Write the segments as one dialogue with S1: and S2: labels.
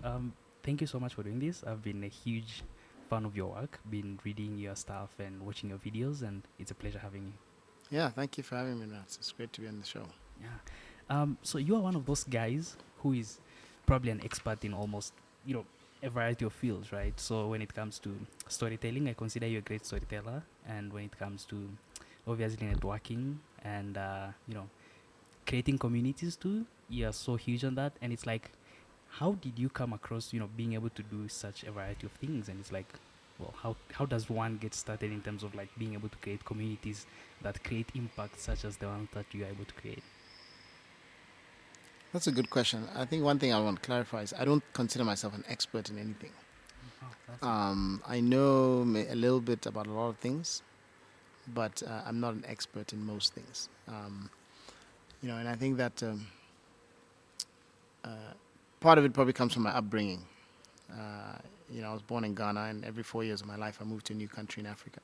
S1: right. Thank you so much for doing this. I've been a huge fan of your work, been reading your stuff and watching your videos, and it's a pleasure having you.
S2: Yeah, thank you for having me, Nats. It's great to be on the show.
S1: Yeah. So you are one of those guys who is probably an expert in almost, you know, a variety of fields, right? So when it comes to storytelling, I consider you a great storyteller, and when it comes to obviously networking and creating communities too, you are so huge on that. And it's like, how did you come across, being able to do such a variety of things? And it's like, well, how does one get started in terms of like being able to create communities that create impact such as the one that you are able to create?
S2: That's a good question. I think one thing I want to clarify is I don't consider myself an expert in anything.
S1: Oh, that's it.
S2: I know a little bit about a lot of things, but I'm not an expert in most things. And I think that uh, part of it probably comes from my upbringing. I was born in Ghana, and every 4 years of my life, I moved to a new country in Africa.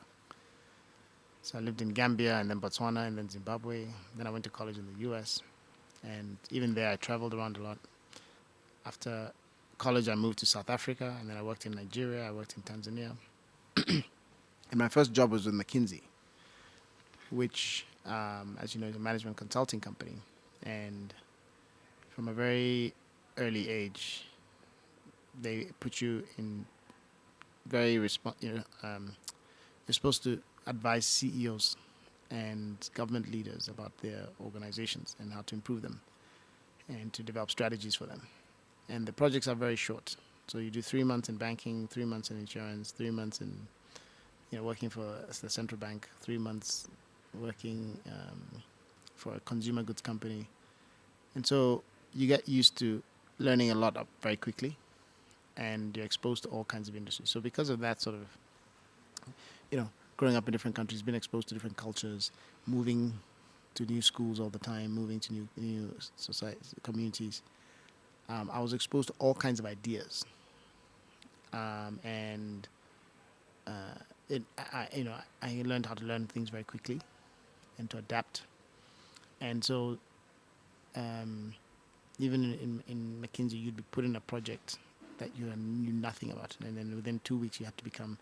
S2: So I lived in Gambia, and then Botswana, and then Zimbabwe. Then I went to college in the U.S., and even there, I traveled around a lot. After college, I moved to South Africa, and then I worked in Nigeria, I worked in Tanzania. And my first job was with McKinsey, which, as you know, is a management consulting company. And from a very early age, they put you in you're supposed to advise CEOs and government leaders about their organizations and how to improve them and to develop strategies for them. And the projects are very short. So you do 3 months in banking, 3 months in insurance, 3 months in working for the central bank, 3 months working for a consumer goods company, and so you get used to learning a lot up very quickly, and you're exposed to all kinds of industries. So because of that sort of, growing up in different countries, being exposed to different cultures, moving to new schools all the time, moving to new societies, communities, I was exposed to all kinds of ideas, and I learned how to learn things very quickly and to adapt. And so, um, even in McKinsey, you'd be put in a project that you knew nothing about, and then within 2 weeks, you have to become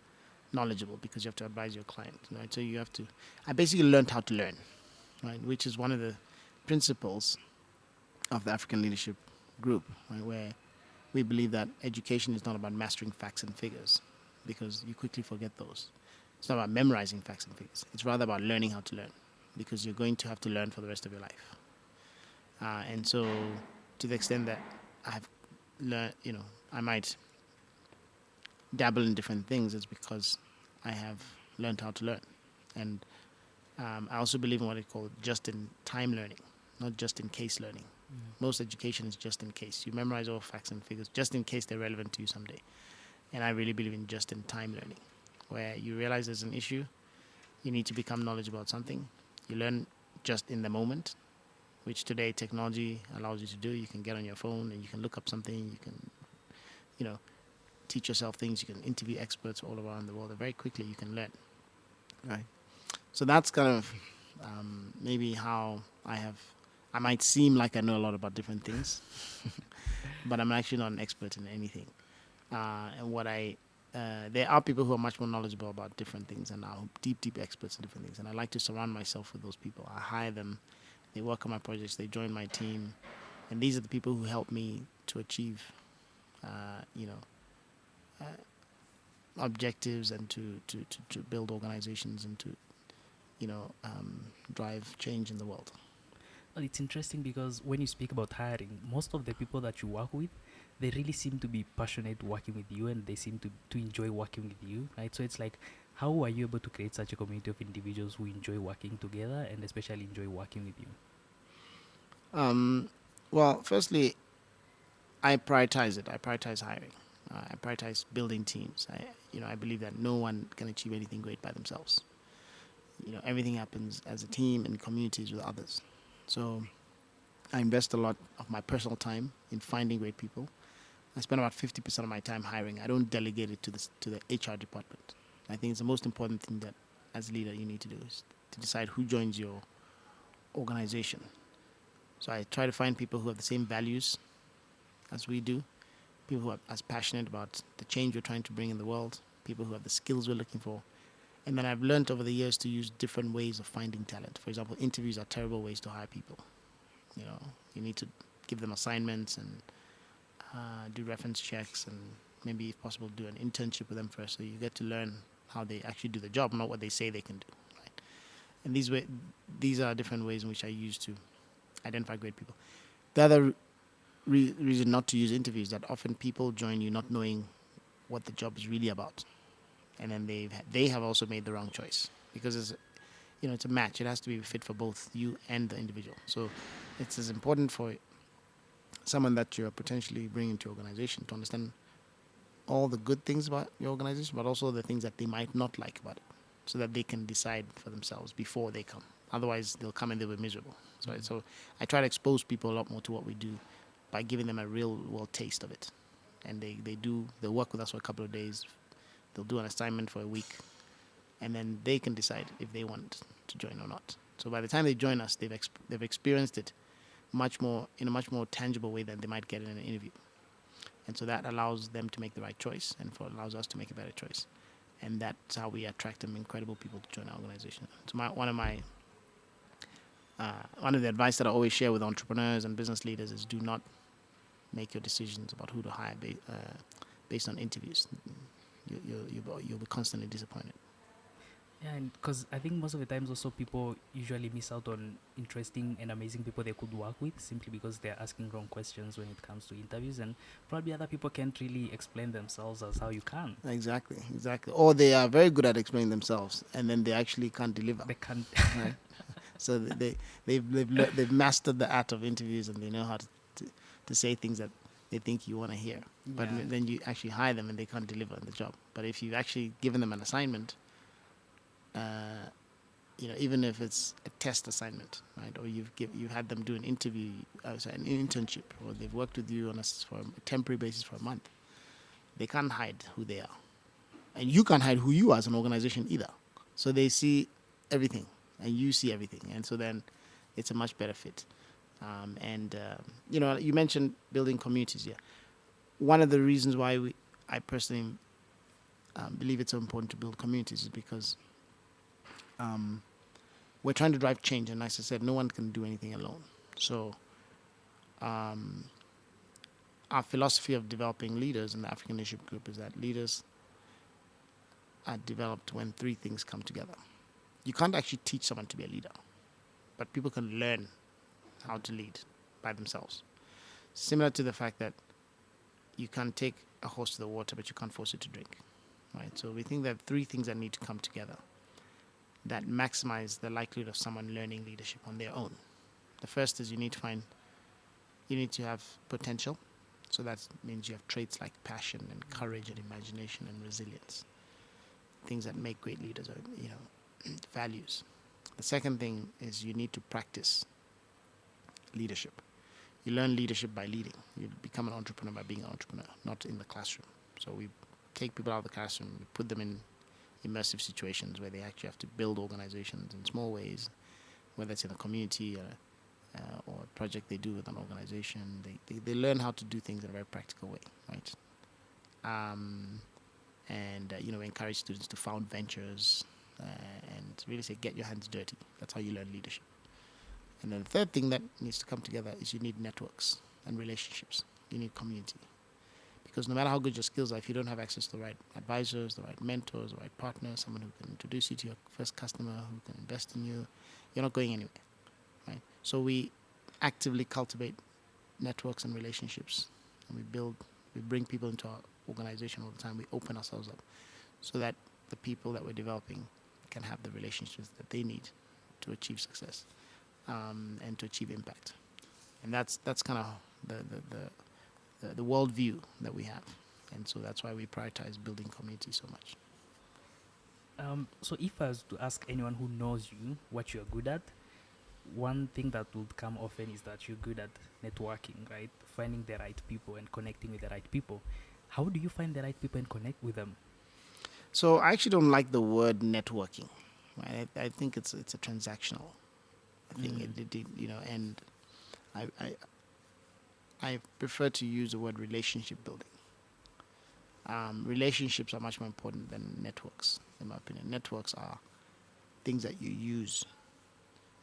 S2: knowledgeable because you have to advise your client. Right? So you have to. I basically learned how to learn, right? Which is one of the principles of the African Leadership Group, right? Where we believe that education is not about mastering facts and figures, because you quickly forget those. It's not about memorizing facts and figures. It's rather about learning how to learn, because you're going to have to learn for the rest of your life. And so, to the extent that I've learned, I might dabble in different things, it's because I have learned how to learn. And I also believe in what I call just-in-time learning, not just-in-case learning. Most education is just in case. You memorize all facts and figures just in case they're relevant to you someday. And I really believe in just-in-time learning, where you realize there's an issue, you need to become knowledgeable about something. You learn just in the moment, which today technology allows you to do. You can get on your phone and you can look up something. You can, teach yourself things. You can interview experts all around the world. And very quickly you can learn. Right. So that's kind of maybe how I might seem like I know a lot about different things, but I'm actually not an expert in anything. And there are people who are much more knowledgeable about different things and are deep experts in different things. And I like to surround myself with those people. I hire them. They work on my projects. They join my team. And these are the people who help me to achieve, objectives and to build organizations and to, drive change in the world.
S1: Well, it's interesting because when you speak about hiring, most of the people that you work with, they really seem to be passionate working with you, and they seem to enjoy working with you, right? So it's like, how are you able to create such a community of individuals who enjoy working together and especially enjoy working with you?
S2: Well, firstly, I prioritize it. I prioritize hiring. I prioritize building teams. I believe that no one can achieve anything great by themselves. Everything happens as a team and communities with others. So I invest a lot of my personal time in finding great people. I spend about 50% of my time hiring. I don't delegate it to the HR department. I think it's the most important thing that, as a leader, you need to do is to decide who joins your organization. So I try to find people who have the same values as we do, people who are as passionate about the change we're trying to bring in the world, people who have the skills we're looking for. And then I've learned over the years to use different ways of finding talent. For example, interviews are terrible ways to hire people. You know, you need to give them assignments and do reference checks, and maybe, if possible, do an internship with them first, so you get to learn how they actually do the job, not what they say they can do. Right? And these are different ways in which I use to identify great people. The other reason not to use interviews, that often people join you not knowing what the job is really about, and then they have also made the wrong choice, because it's a match. It has to be fit for both you and the individual. So it's as important for someone that you're potentially bringing to your organization to understand all the good things about your organization, but also the things that they might not like about it, so that they can decide for themselves before they come. Otherwise, they'll come and they'll be miserable. So I try to expose people a lot more to what we do by giving them a real world taste of it. And they'll work with us for a couple of days. They'll do an assignment for a week, and then they can decide if they want to join or not. So by the time they join us, they've experienced it in a much more tangible way than they might get in an interview. And so that allows them to make the right choice, and allows us to make a better choice. And that's how we attract them incredible people to join our organization. So one of the advice that I always share with entrepreneurs and business leaders is, do not make your decisions about who to hire based on interviews. You'll be constantly disappointed.
S1: Yeah, and because I think most of the times also people usually miss out on interesting and amazing people they could work with, simply because they're asking wrong questions when it comes to interviews, and probably other people can't really explain themselves as how you can.
S2: Exactly. Or they are very good at explaining themselves, and then they actually can't deliver.
S1: They can't.
S2: Right? So they've mastered the art of interviews, and they know how to say things that they think you want to hear. But then you actually hire them and they can't deliver on the job. But if you've actually given them an assignment, even if it's a test assignment, right, or you've had them do an interview, an internship, or they've worked with you for a temporary basis for a month, they can't hide who they are, and you can't hide who you are as an organization either. So they see everything, and you see everything, and so then it's a much better fit. You mentioned building communities here. One of the reasons why I personally believe it's so important to build communities is because we're trying to drive change, and as I said, no one can do anything alone. So our philosophy of developing leaders in the African Leadership Group is that leaders are developed when three things come together. You can't actually teach someone to be a leader, but people can learn how to lead by themselves. Similar to the fact that you can take a horse to the water, but you can't force it to drink, right? So we think there are three things that need to come together that maximize the likelihood of someone learning leadership on their own. The first is you need to have potential. So that means you have traits like passion and courage and imagination and resilience, things that make great leaders, values. The second thing is you need to practice leadership. You learn leadership by leading. You become an entrepreneur by being an entrepreneur, not in the classroom. So we take people out of the classroom, we put them in immersive situations where they actually have to build organizations in small ways, whether it's in a community or a project they do with an organization. They learn how to do things in a very practical way, right? We encourage students to found ventures and really say, get your hands dirty. That's how you learn leadership. And then the third thing that needs to come together is you need networks and relationships. You need community. Because no matter how good your skills are, if you don't have access to the right advisors, the right mentors, the right partners, someone who can introduce you to your first customer, who can invest in you, you're not going anywhere, right? So we actively cultivate networks and relationships, and we bring people into our organization all the time. We open ourselves up so that the people that we're developing can have the relationships that they need to achieve success and to achieve impact. And that's kind of the worldview that we have, and so that's why we prioritize building community so much.
S1: So if I was to ask anyone who knows you what you're good at, one thing that would come often is that you're good at networking, right? Finding the right people and connecting with the right people. How do you find the right people and connect with them?
S2: So I actually don't like the word networking. Right? I think it's a transactional thing. And I prefer to use the word relationship building. relationships are much more important than networks, in my opinion. Networks are things that you use.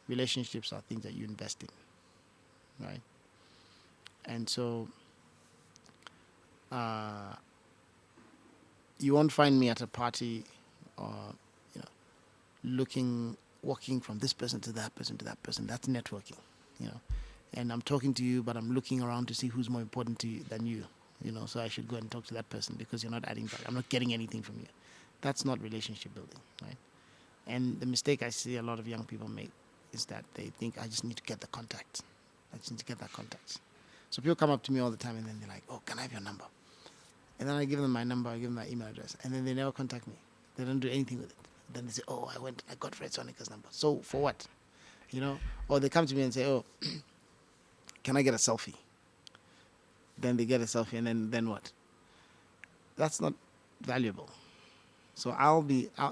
S2: Relationships are things that you invest in, right? And so you won't find me at a party or, you know, walking from this person to that person to that person. That's networking, you know. And I'm talking to you, but I'm looking around to see who's more important to you than you, you know. So I should go and talk to that person because you're not adding value. I'm not getting anything from you. That's not relationship building, right? And the mistake I see a lot of young people make is that they think I just need to get the contact. I just need to get that contact. So people come up to me all the time and then they're like, oh, can I have your number? And then I give them my number, I give them my email address, and then they never contact me. They don't do anything with it. Then they say, oh, I got Fred Swaniker's number. So for what? You know? Or they come to me and say, oh, can I get a selfie? Then they get a selfie, and then what? That's not valuable. So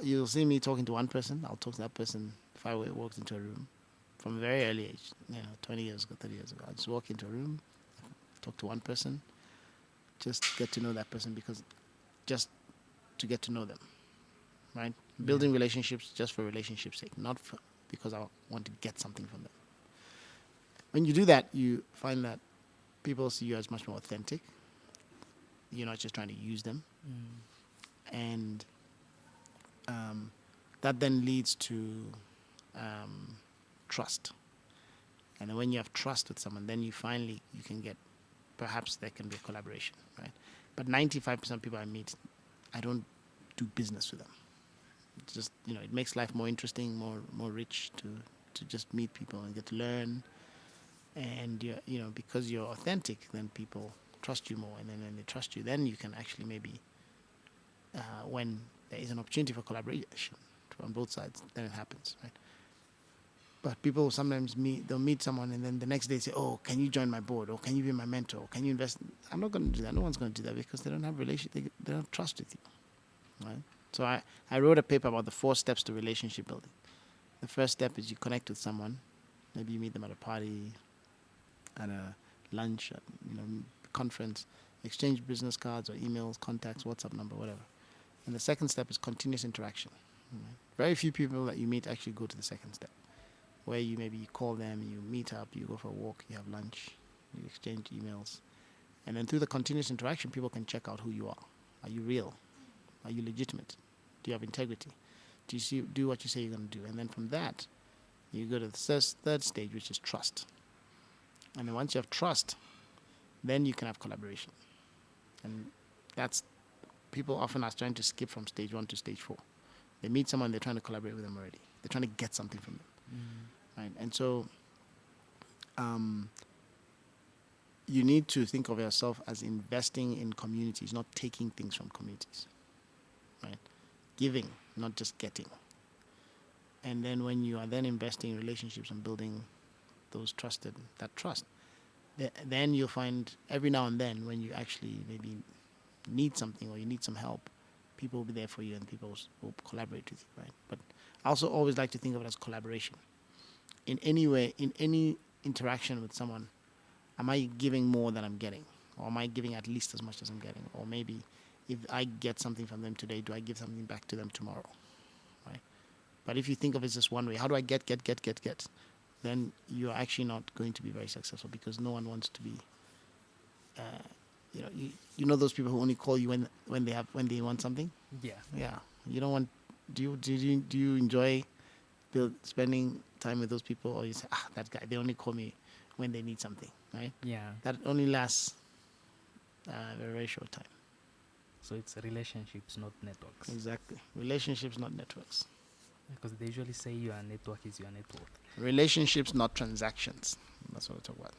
S2: you'll see me talking to one person. I'll talk to that person if I walked into a room from a very early age, 20 years ago, 30 years ago. I just walk into a room, talk to one person, just get to know that person just to get to know them, right? Yeah. Building relationships just for relationships' sake, not because I want to get something from them. When you do that, you find that people see you as much more authentic. You're not just trying to use them. And that then leads to trust. And then when you have trust with someone, then you can get, perhaps there can be a collaboration, right? But 95% of people I meet, I don't do business with them. It's just, it makes life more interesting, more rich to just meet people and get to learn. And because you're authentic, then people trust you more, and then when they trust you, then you can actually maybe, when there is an opportunity for collaboration on both sides, then it happens, right? But people sometimes they'll meet someone, and then the next day say, "Oh, can you join my board? Or can you be my mentor? Or can you invest?" I'm not going to do that. No one's going to do that because they don't have they don't trust with you, right? So I wrote a paper about the 4 steps to relationship building. The first step is you connect with someone. Maybe you meet them at a party, at a lunch, at, conference, exchange business cards or emails, contacts, WhatsApp number, whatever. And the second step is continuous interaction. Right? Very few people that you meet actually go to the second step, where you call them, you meet up, you go for a walk, you have lunch, you exchange emails. And then through the continuous interaction, people can check out who you are. Are you real? Are you legitimate? Do you have integrity? Do you do what you say you're going to do? And then from that, you go to the third stage, which is trust. And then once you have trust, then you can have collaboration. And that's, people often are trying to skip from stage 1 to stage 4. They meet someone, they're trying to collaborate with them already. They're trying to get something from them. Right? And so you need to think of yourself as investing in communities, not taking things from communities. Right? Giving, not just getting. And then when you are then investing in relationships and building that trust, then you'll find every now and then when you actually maybe need something or you need some help, people will be there for you and people will collaborate with you, right? But I also always like to think of it as collaboration. In any way, in any interaction with someone, am I giving more than I'm getting? Or am I giving at least as much as I'm getting? Or maybe if I get something from them today, do I give something back to them tomorrow? Right? But if you think of it as one way, how do I get, then you're actually not going to be very successful because no one wants to be, you know those people who only call you when they want something? Yeah. You don't want, do you enjoy spending time with those people, or you say, that guy, they only call me when they need something, right?
S1: Yeah.
S2: That only lasts a very, very short time.
S1: So it's relationships, not networks.
S2: Exactly. Relationships, not networks.
S1: Because they usually say your network is your network.
S2: Relationships, not transactions. That's what I talk about.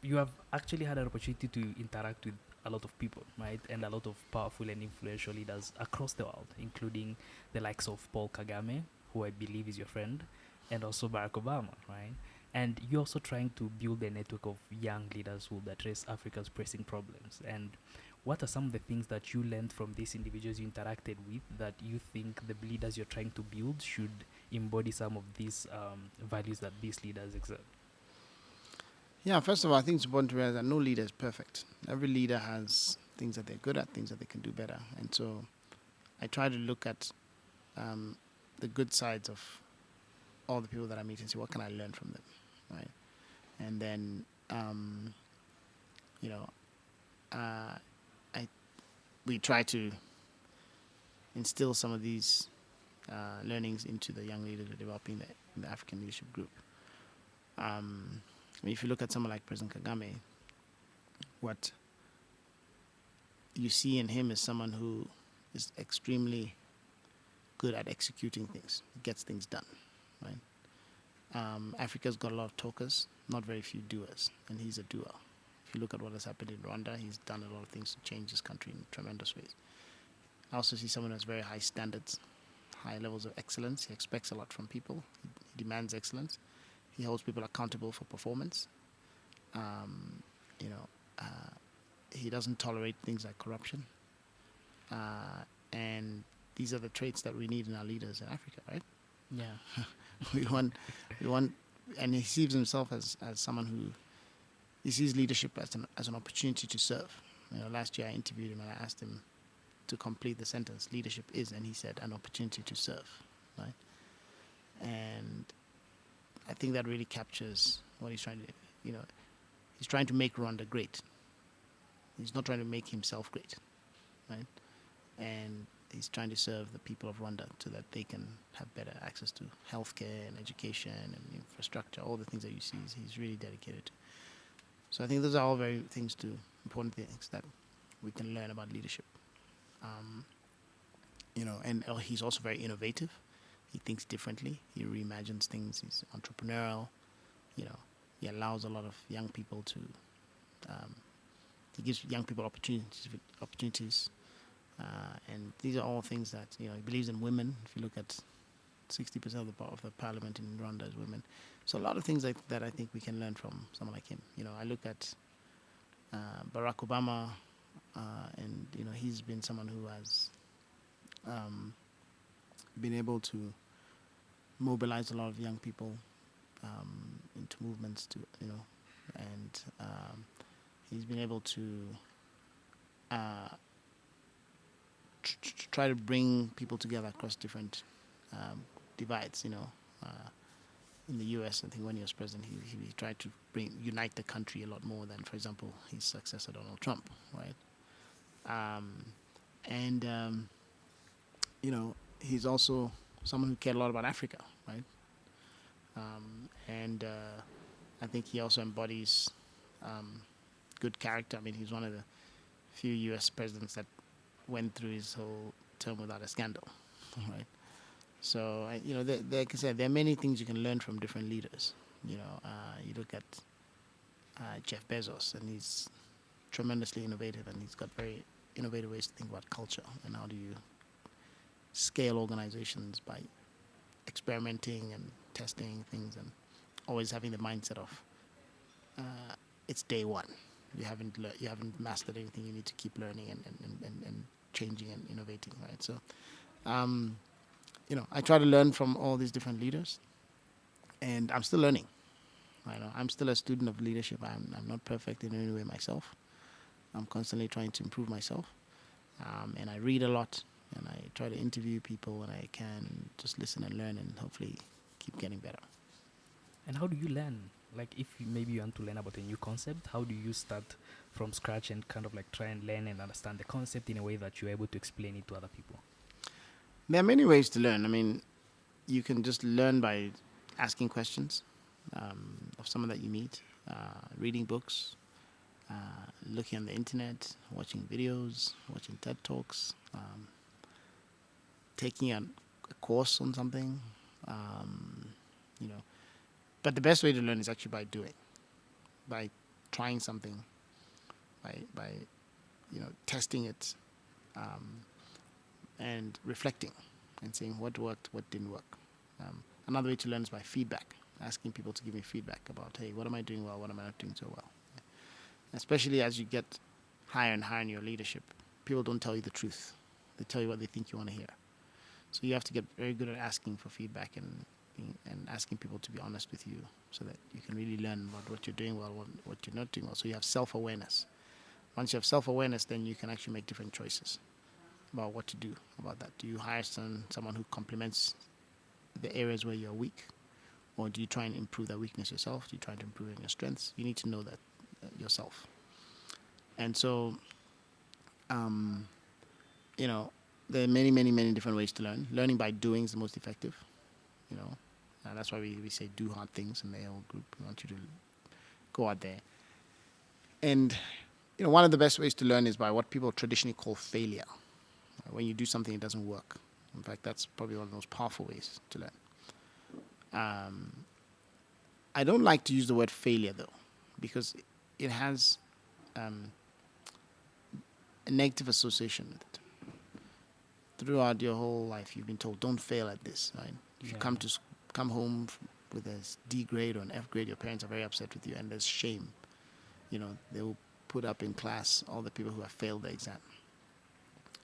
S1: You have actually had an opportunity to interact with a lot of people, right? And a lot of powerful and influential leaders across the world, including the likes of Paul Kagame, who I believe is your friend, and also Barack Obama, right? And you're also trying to build a network of young leaders who will address Africa's pressing problems. And what are some of the things that you learned from these individuals you interacted with that you think the leaders you're trying to build should embody some of these values that these leaders exert?
S2: Yeah, first of all, I think it's important to realize that no leader is perfect. Every leader has things that they're good at, things that they can do better. And so I try to look at the good sides of all the people that I meet and see what can I learn from them, right? And then, you know, we try to instill some of these learnings into the young leaders we're developing in the African leadership group. If you look at someone like President Kagame, what you see in him is someone who is extremely good at executing things, gets things done, right? Africa's got a lot of talkers, not very few doers, and he's a doer. If you look at what has happened in Rwanda, he's done a lot of things to change his country in tremendous ways. I also see someone who has very high standards, high levels of excellence. He expects a lot from people. He demands excellence. He holds people accountable for performance. He doesn't tolerate things like corruption. And these are the traits that we need in our leaders in Africa, right?
S1: Yeah.
S2: we want, and he sees himself as someone who, he sees leadership as an opportunity to serve. Last year I interviewed him and I asked him to complete the sentence, leadership is, and he said, an opportunity to serve, right? And I think that really captures what he's trying to do. He's trying to make Rwanda great. He's not trying to make himself great, right? And he's trying to serve the people of Rwanda so that they can have better access to healthcare and education and infrastructure, all the things that you see he's really dedicated to. So I think those are all very important things that we can learn about leadership. And he's also very innovative. He thinks differently. He reimagines things. He's entrepreneurial. He allows a lot of young people to. He gives young people opportunities, and these are all things that he believes in women. If you look at 60% of the parliament in Rwanda is women, so a lot of things that I think we can learn from someone like him. I look at Barack Obama, and he's been someone who has been able to mobilize a lot of young people into movements and he's been able to try to bring people together across different divides. In the U.S., I think when he was president, he tried to unite the country a lot more than, for example, his successor Donald Trump, right? He's also someone who cared a lot about Africa, right? I think he also embodies good character. I mean, he's one of the few U.S. presidents that went through his whole term without a scandal, right? So, like I said, there are many things you can learn from different leaders. You look at Jeff Bezos, and he's tremendously innovative, and he's got very innovative ways to think about culture and how do you scale organizations by experimenting and testing things and always having the mindset of it's day one. You haven't mastered anything. You need to keep learning and changing and innovating, right? So, I try to learn from all these different leaders, and I'm still learning. I'm still a student of leadership. I'm not perfect in any way myself. I'm constantly trying to improve myself, and I read a lot, and I try to interview people when I can, just listen and learn, and hopefully keep getting better.
S1: And how do you learn? Like, if maybe you want to learn about a new concept, how do you start from scratch and kind of like try and learn and understand the concept in a way that you're able to explain it to other people?
S2: There are many ways to learn. I mean, you can just learn by asking questions of someone that you meet, reading books, looking on the internet, watching videos, watching TED Talks, taking a course on something, But the best way to learn is actually by doing, by trying something, by testing it, and reflecting and saying what worked, what didn't work. Another way to learn is by feedback, asking people to give me feedback about, hey, what am I doing well, what am I not doing so well? Especially as you get higher and higher in your leadership, people don't tell you the truth. They tell you what they think you want to hear. So you have to get very good at asking for feedback and and asking people to be honest with you, so that you can really learn about what you're doing well, what you're not doing well. So you have self-awareness. Once you have self-awareness, then you can actually make different choices about what to do about that. Do you hire someone who complements the areas where you're weak, or do you try and improve that weakness yourself? Do you try to improve your strengths? You need to know that yourself. And so, you know, there are many, many, many different ways to learn. Learning by doing is the most effective, you know. That's why we say do hard things in the whole group. We want you to go out there. And, you know, one of the best ways to learn is by what people traditionally call failure. When you do something, it doesn't work. In fact, that's probably one of the most powerful ways to learn. I don't like to use the word failure, though, because it has a negative association with it. Throughout your whole life, you've been told, don't fail at this, right? If you come home with a D grade or an F grade, your parents are very upset with you, and there's shame. You know, they will put up in class all the people who have failed the exam.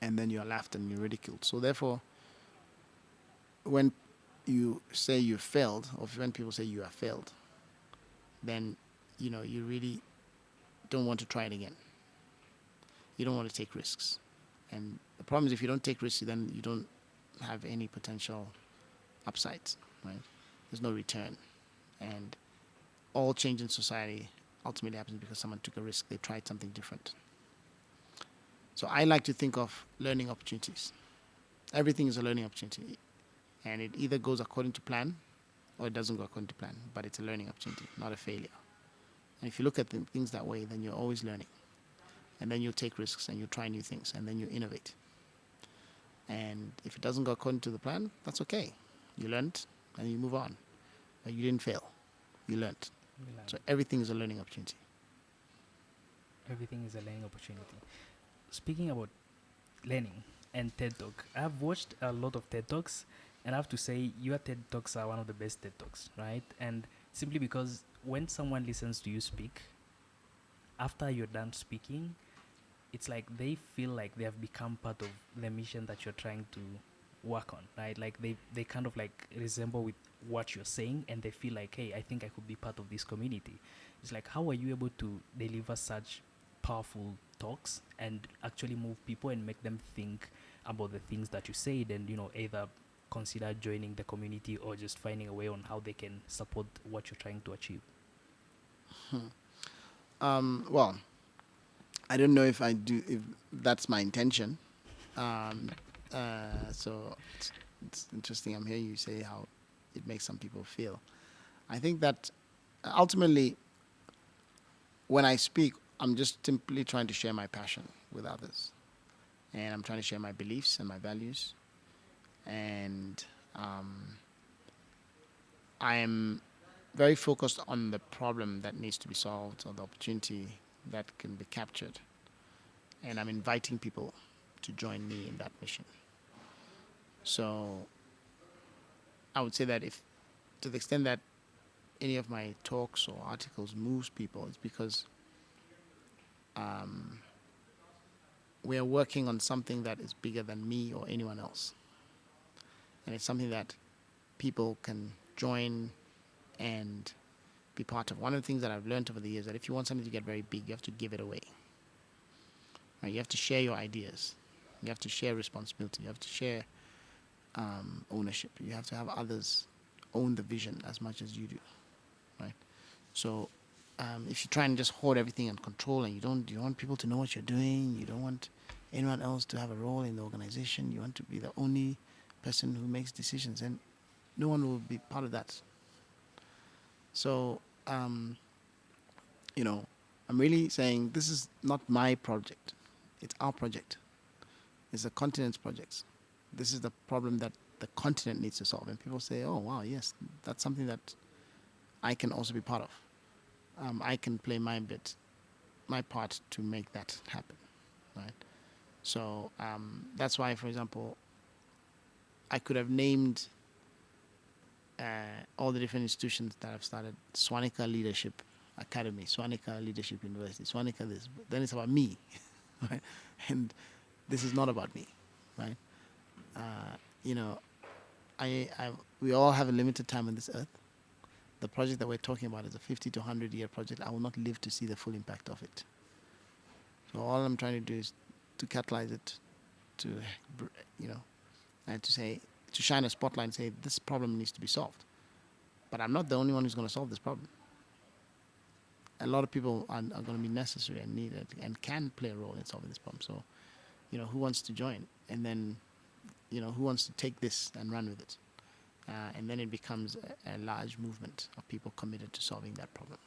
S2: And then you're laughed and you're ridiculed. So therefore, when you say you failed, or when people say you have failed, then, you know, you really don't want to try it again. You don't want to take risks. And the problem is, if you don't take risks, then you don't have any potential upsides, right? There's no return. And all change in society ultimately happens because someone took a risk. They tried something different. So I like to think of learning opportunities. Everything is a learning opportunity. And it either goes according to plan or it doesn't go according to plan. But it's a learning opportunity, not a failure. And if you look at things that way, then you're always learning. And then you'll take risks and you'll try new things and then you innovate. And if it doesn't go according to the plan, that's okay. You learned and you move on. But you didn't fail. You learned. So everything is a learning opportunity.
S1: Everything is a learning opportunity. Speaking about learning and TED Talk, I've watched a lot of TED Talks, and I have to say your TED Talks are one of the best TED Talks, right? And simply because when someone listens to you speak, after you're done speaking, it's like they feel like they have become part of the mission that you're trying to work on, right? Like they kind of like resemble with what you're saying, and they feel like, hey, I think I could be part of this community. It's like, how are you able to deliver such powerful talks and actually move people and make them think about the things that you said, and, you know, either consider joining the community or just finding a way on how they can support what you're trying to achieve?
S2: Well, I don't know if that's my intention. So it's interesting. I'm hearing you say how it makes some people feel. I think that ultimately, when I speak, I'm just simply trying to share my passion with others. And I'm trying to share my beliefs and my values. And I am very focused on the problem that needs to be solved, or the opportunity that can be captured. And I'm inviting people to join me in that mission. So I would say that, if, to the extent that any of my talks or articles moves people, it's because we are working on something that is bigger than me or anyone else. And it's something that people can join and be part of. One of the things that I've learned over the years, that if you want something to get very big, you have to give it away. Right? You have to share your ideas. You have to share responsibility. You have to share ownership. You have to have others own the vision as much as you do. Right? So if you try and just hoard everything and control, and you don't want people to know what you're doing, you don't want anyone else to have a role in the organization, you want to be the only person who makes decisions, and no one will be part of that. So, you know, I'm really saying this is not my project. It's our project. It's the continent's project. This is the problem that the continent needs to solve. And people say, oh, wow, yes, that's something that I can also be part of. I can play my part to make that happen, right? So that's why, for example, I could have named all the different institutions that have started: Swaniker Leadership Academy, Swaniker Leadership University, Swaniker this. But then it's about me, right? And this is not about me, right? You know, we all have a limited time on this earth. The project that we're talking about is a 50 to 100-year project. I will not live to see the full impact of it. So all I'm trying to do is to catalyze it, to, and to shine a spotlight and say, this problem needs to be solved. But I'm not the only one who's going to solve this problem. A lot of people are going to be necessary and needed and can play a role in solving this problem. So, who wants to join? And then, who wants to take this and run with it? And then it becomes a large movement of people committed to solving that problem.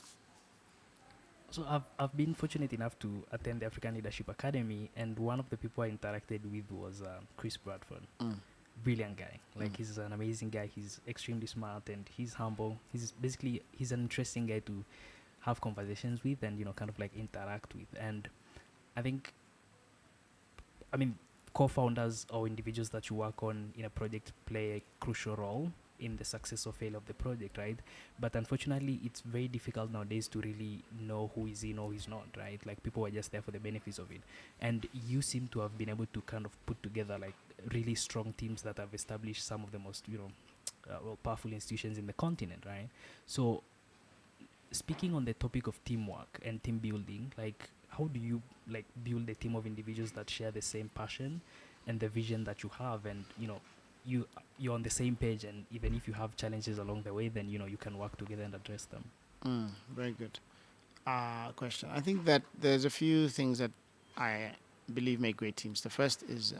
S1: So I've been fortunate enough to attend the African Leadership Academy, and one of the people I interacted with was Chris Bradford. Brilliant guy. He's an amazing guy. He's extremely smart and he's humble. He's an interesting guy to have conversations with and kind of interact with. And I think, co-founders or individuals that you work on in a project play a crucial role in the success or failure of the project, right? But unfortunately, it's very difficult nowadays to really know who is in or who is not, right? People are just there for the benefits of it. And you seem to have been able to kind of put together really strong teams that have established some of the most, powerful institutions in the continent, right? So speaking on the topic of teamwork and team building, how do you build a team of individuals that share the same passion and the vision that you have, and you're on the same page, and even if you have challenges along the way, then you can work together and address them?
S2: Very good question. I think that there's a few things that I believe make great teams. The first is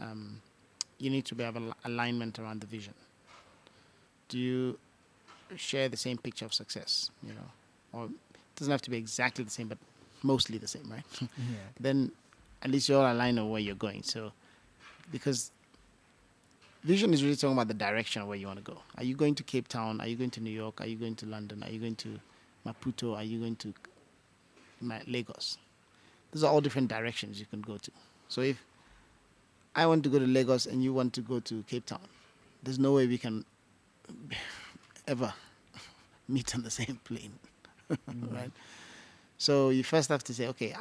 S2: you need to have alignment around the vision. Do you share the same picture of success? Or it doesn't have to be exactly the same, but mostly the same, right?
S1: Yeah.
S2: Then at least you're all aligned on where you're going. So, because vision is really talking about the direction of where you want to go. Are you going to Cape Town? Are you going to New York? Are you going to London? Are you going to Maputo? Are you going to Lagos? Those are all different directions you can go to. So if I want to go to Lagos and you want to go to Cape Town, there's no way we can ever meet on the same plane, right? So you first have to say, okay,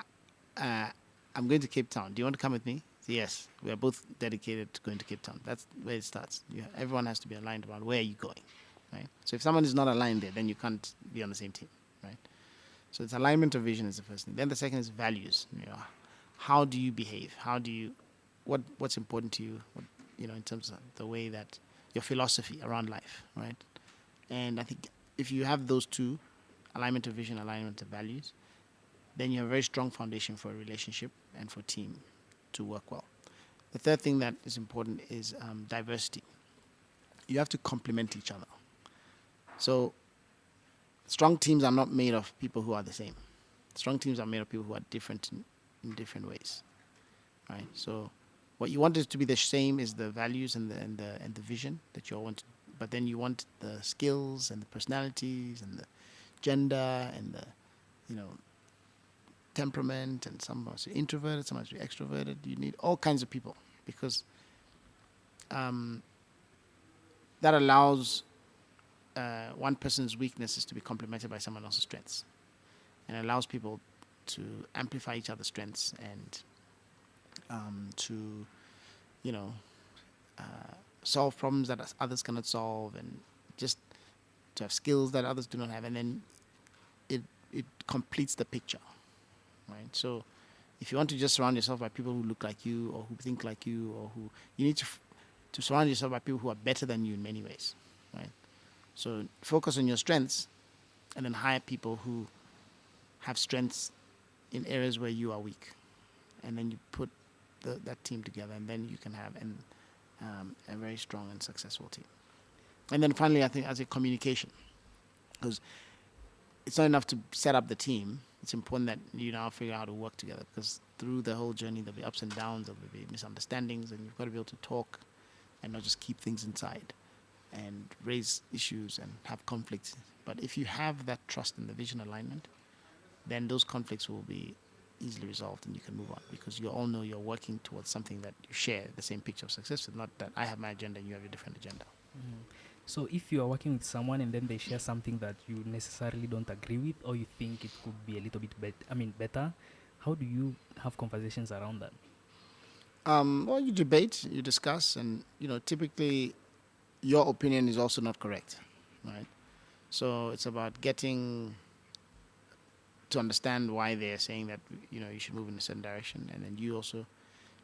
S2: I'm going to Cape Town. Do you want to come with me? Yes, we are both dedicated to going to Cape Town. That's where it starts. Everyone has to be aligned about where you're going, right? So if someone is not aligned there, then you can't be on the same team, right? So it's alignment of vision is the first thing. Then the second is values. How do you behave? What's important to you? In terms of the way that your philosophy around life, right? And I think if you have those two, alignment of vision, alignment of values, then you have a very strong foundation for a relationship and for a team to work well. The third thing that is important is diversity. You have to complement each other. So strong teams are not made of people who are the same. Strong teams are made of people who are different in different ways, right? So what you want it to be the same is the values and the vision that you all want, but then you want the skills and the personalities and the gender and the temperament, and some must be introverted, some must be extroverted. You need all kinds of people because that allows one person's weaknesses to be complemented by someone else's strengths, and allows people to amplify each other's strengths and to solve problems that others cannot solve, and just to have skills that others do not have, and then it completes the picture, right? So if you want to just surround yourself by people who look like you or who think like you, or who you need to surround yourself by people who are better than you in many ways, right? So focus on your strengths and then hire people who have strengths in areas where you are weak, and then you put that team together, and then you can have a very strong and successful team. And then finally, I think as a communication, because it's not enough to set up the team. It's important that you now figure out how to work together, because through the whole journey there'll be ups and downs, there'll be misunderstandings, and you've got to be able to talk and not just keep things inside and raise issues and have conflicts. But if you have that trust and the vision alignment, then those conflicts will be easily resolved and you can move on, because you all know you're working towards something that you share the same picture of success with, not that I have my agenda and you have your different agenda.
S1: So if you are working with someone and then they share something that you necessarily don't agree with, or you think it could be a little bit better, how do you have conversations around that?
S2: Well, you debate, you discuss, and typically your opinion is also not correct, right? So it's about getting to understand why they're saying that, you should move in a certain direction, and then you also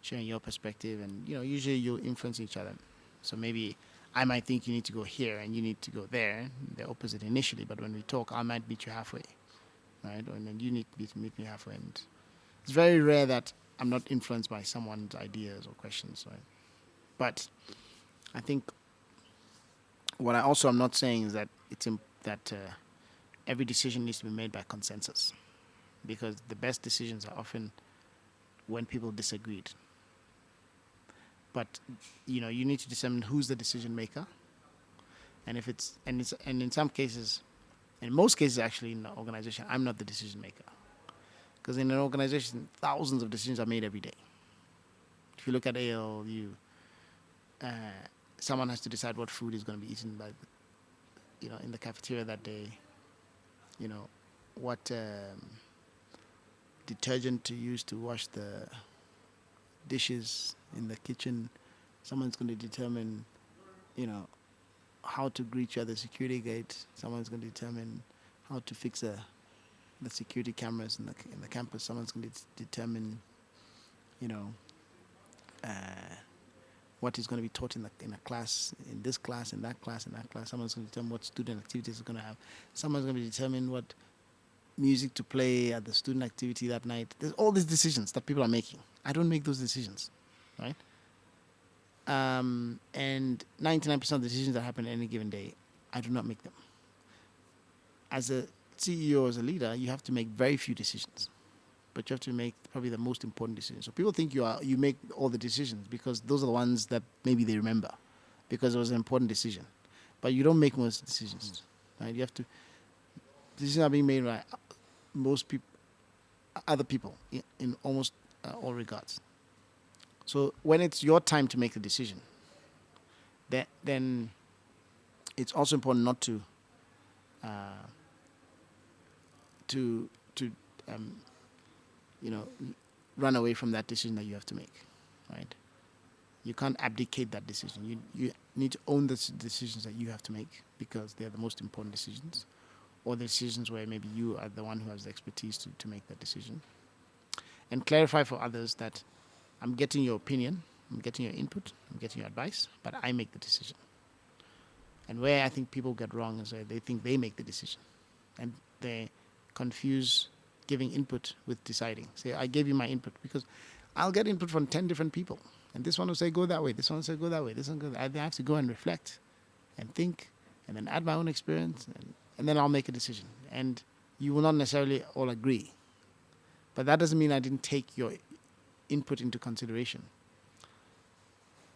S2: sharing your perspective, and usually you'll influence each other. So maybe I might think you need to go here and you need to go there. They're opposite initially, but when we talk, I might meet you halfway, right? And then you need to meet me halfway. And it's very rare that I'm not influenced by someone's ideas or questions, right? But I think what I also am not saying is that every decision needs to be made by consensus, because the best decisions are often when people disagreed. But you need to determine who's the decision maker, and if it's and in some cases, in most cases actually in the organization, I'm not the decision maker, because in an organization thousands of decisions are made every day. If you look at ALU, someone has to decide what food is going to be eaten by in the cafeteria that day, what detergent to use to wash the dishes in the kitchen. Someone's going to determine, how to greet you at the security gate. Someone's going to determine how to fix the security cameras in the campus. Someone's going to determine, what is going to be taught in a class, in this class, in that class, in that class. Someone's going to determine what student activities are going to have. Someone's going to determine what music to play at the student activity that night. There's all these decisions that people are making. I don't make those decisions, right? And 99% of the decisions that happen any given day, I do not make them. As a CEO, as a leader, you have to make very few decisions, but you have to make probably the most important decisions. So people think you make all the decisions because those are the ones that maybe they remember because it was an important decision, but you don't make most decisions, right? You have to. Decisions are being made by most people, other people, in almost all regards. So when it's your time to make a decision, then it's also important not to run away from that decision that you have to make, right? You can't abdicate that decision. You need to own the decisions that you have to make because they're the most important decisions, or the decisions where maybe you are the one who has the expertise to make that decision. And clarify for others that I'm getting your opinion, I'm getting your input, I'm getting your advice, but I make the decision. And where I think people get wrong is where they think they make the decision. And they confuse giving input with deciding. Say, I gave you my input, because I'll get input from 10 different people. And this one will say, go that way. This one will say, go that way. This one will go that way. I have to go and reflect and think and then add my own experience. And then I'll make a decision. And you will not necessarily all agree. But that doesn't mean I didn't take your input into consideration.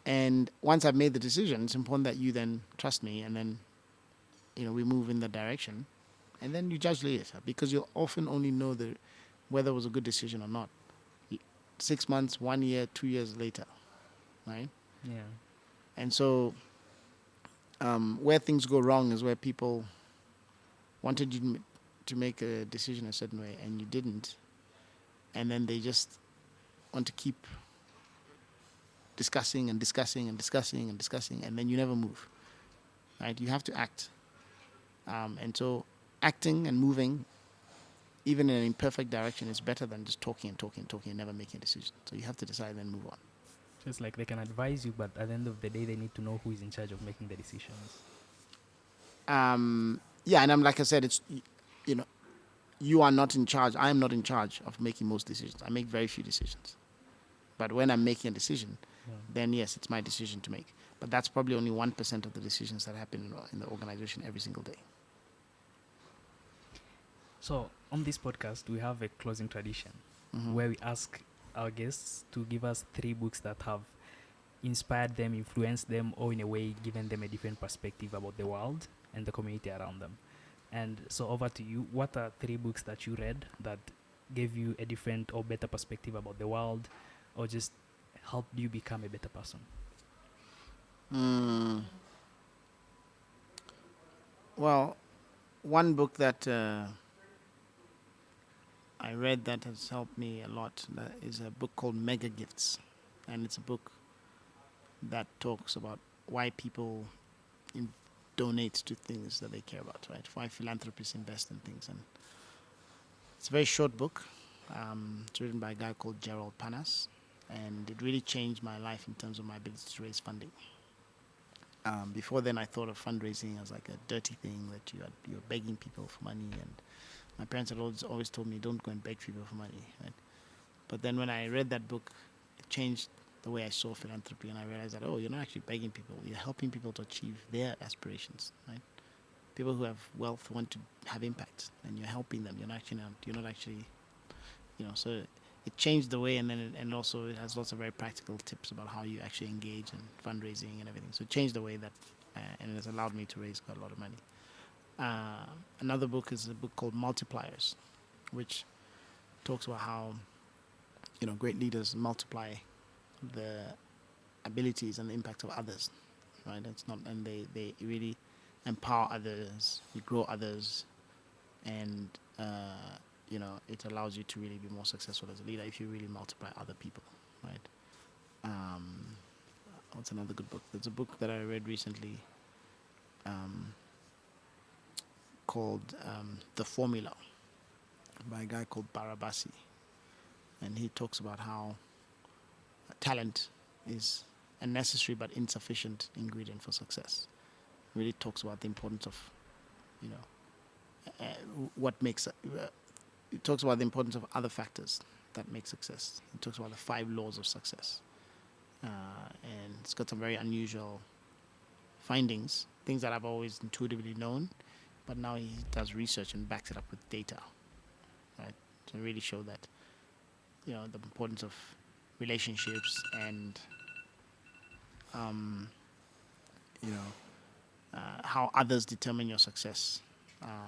S2: And once I've made the decision, it's important that you then trust me, and then, we move in that direction. And then you judge later, because you'll often only know whether it was a good decision or not 6 months, 1 year, 2 years later, right?
S1: Yeah.
S2: And so where things go wrong is where people wanted you to make a decision a certain way and you didn't, and then they just want to keep discussing and discussing and discussing and discussing, and then you never move, right? You have to act. And so acting and moving, even in an imperfect direction, is better than just talking and talking and talking and never making a decision. So you have to decide and then move on.
S1: So it's like they can advise you, but at the end of the day, they need to know who is in charge of making the decisions.
S2: Yeah, and like I said, it's, you are not in charge. I am not in charge of making most decisions. I make very few decisions. But when I'm making a decision, then yes, it's my decision to make. But that's probably only 1% of the decisions that happen in the organization every single day.
S1: So on this podcast, we have a closing tradition where we ask our guests to give us 3 books that have inspired them, influenced them, or in a way given them a different perspective about the world and the community around them. And so over to you. What are 3 books that you read that gave you a different or better perspective about the world, or just helped you become a better person?
S2: Well, one book that I read that has helped me a lot is a book called Mega Gifts. And it's a book that talks about why people donate to things that they care about, right? Why philanthropists invest in things. And it's a very short book. It's written by a guy called Gerald Panas, and it really changed my life in terms of my ability to raise funding. Before then, I thought of fundraising as like a dirty thing that you're begging people for money, and my parents had always told me, don't go and beg people for money, right? But then when I read that book, it changed the way I saw philanthropy, and I realized that, oh, you're not actually begging people, you're helping people to achieve their aspirations, right? People who have wealth want to have impact, and you're helping them. You're not actually, so it changed the way, and then and also it has lots of very practical tips about how you actually engage in fundraising and everything. So it changed the way that, and it has allowed me to raise quite a lot of money. Another book is a book called Multipliers, which talks about how, great leaders multiply the abilities and the impact of others, right? It's not, and they really empower others, you grow others, and it allows you to really be more successful as a leader if you really multiply other people, right? What's another good book? There's a book that I read recently called The Formula by a guy called Barabasi, and he talks about how talent is a necessary but insufficient ingredient for success. Really talks about the importance of, what makes. It talks about the importance of other factors that make success. It talks about the 5 laws of success, and it's got some very unusual findings, things that I've always intuitively known, but now he does research and backs it up with data, right? To really show that, the importance of relationships and, how others determine your success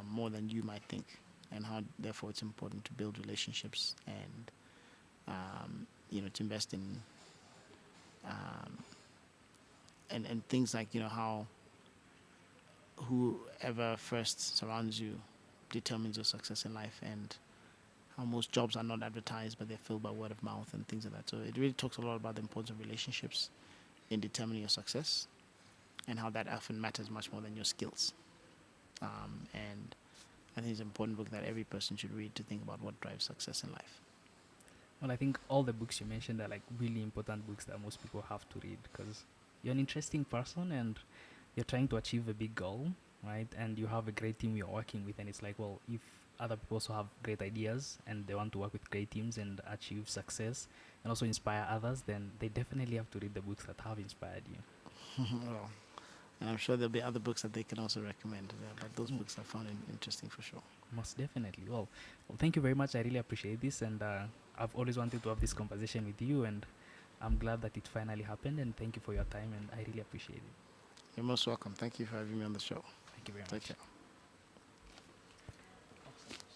S2: more than you might think, and how therefore it's important to build relationships and, to invest in, and things like, how whoever first surrounds you determines your success in life, and how most jobs are not advertised but they're filled by word of mouth and things like that. So it really talks a lot about the importance of relationships in determining your success, and how that often matters much more than your skills. And I think it's an important book that every person should read to think about what drives success in life.
S1: Well, I think all the books you mentioned are like really important books that most people have to read, because you're an interesting person and you're trying to achieve a big goal, right? And you have a great team you're working with, and it's like, well, if other people also have great ideas and they want to work with great teams and achieve success and also inspire others, then they definitely have to read the books that have inspired you.
S2: Well, and I'm sure there'll be other books that they can also recommend, but those books I found interesting for sure.
S1: Most definitely. Well, thank you very much. I really appreciate this, and I've always wanted to have this conversation with you, and I'm glad that it finally happened, and thank you for your time, and I really appreciate it.
S2: You're most welcome. Thank you for having me on the show.
S1: Thank you very much.
S2: Take care.